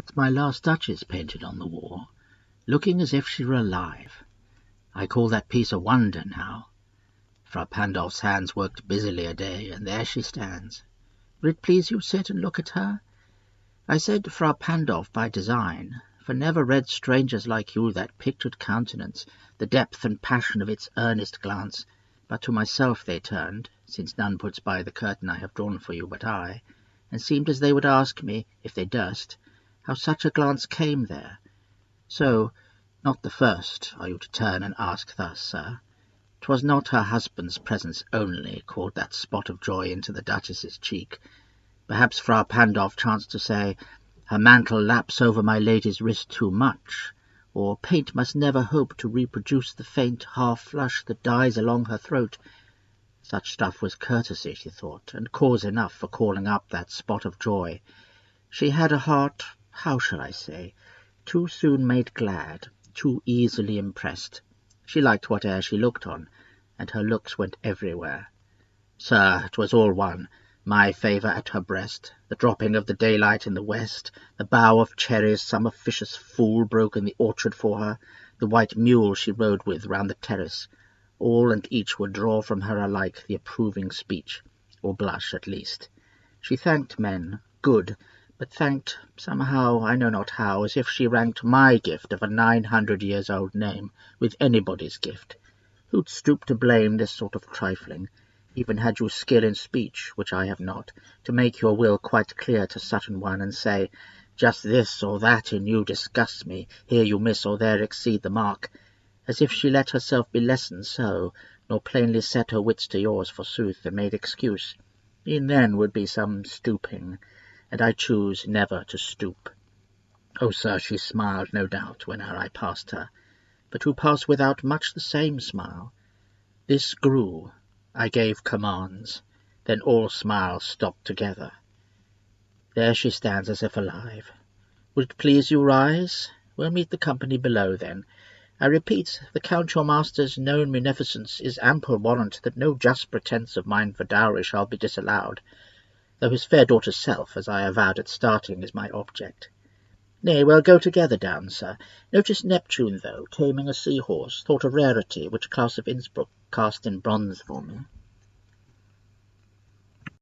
It's my last Duchess painted on the wall, looking as if she were alive. I call that piece a wonder now. Frau Pandolf's hands worked busily a day, and there she stands. Will it please you sit and look at her? I said Frau Pandolf by design, for never read strangers like you that pictured countenance, the depth and passion of its earnest glance, but to myself they turned, since none puts by the curtain I have drawn for you but I, and seemed as they would ask me, if they durst, how such a glance came there. So, not the first are you to turn and ask thus, sir. 'Twas not her husband's presence only called that spot of joy into the Duchess's cheek. Perhaps Frau Pandolf chanced to say, her mantle laps over my lady's wrist too much, or paint must never hope to reproduce the faint half-flush that dies along her throat. Such stuff was courtesy, she thought, and cause enough for calling up that spot of joy. She had a heart, how shall I say, too soon made glad, too easily impressed. She liked whate'er she looked on, and her looks went everywhere. Sir, 'twas all one, my favour at her breast, the dropping of the daylight in the west, the bough of cherries some officious fool broke in the orchard for her, the white mule she rode with round the terrace, all and each would draw from her alike the approving speech, or blush at least. She thanked men, good, but thanked, somehow, I know not how, as if she ranked my gift of a 900-years-old name with anybody's gift. Who'd stoop to blame this sort of trifling, even had you skill in speech, which I have not, to make your will quite clear to such an one, and say, just this or that in you disgusts me, here you miss or there exceed the mark, as if she let herself be lessoned so, nor plainly set her wits to yours forsooth, and made excuse. E'en then would be some stooping, and I choose never to stoop. Oh, sir, she smiled, no doubt, whene'er I passed her, but who passed without much the same smile? This grew, I gave commands, then all smiles stopped together. There she stands as if alive. Would it please you rise? We'll meet the company below, then. I repeat, the Count your master's known munificence is ample warrant that no just pretence of mine for dowry shall be disallowed, though his fair daughter's self, as I avowed at starting, is my object. Nay, we'll go together down, sir. Notice Neptune, though, taming a sea-horse, thought a rarity, which Claus of Innsbruck cast in bronze for me.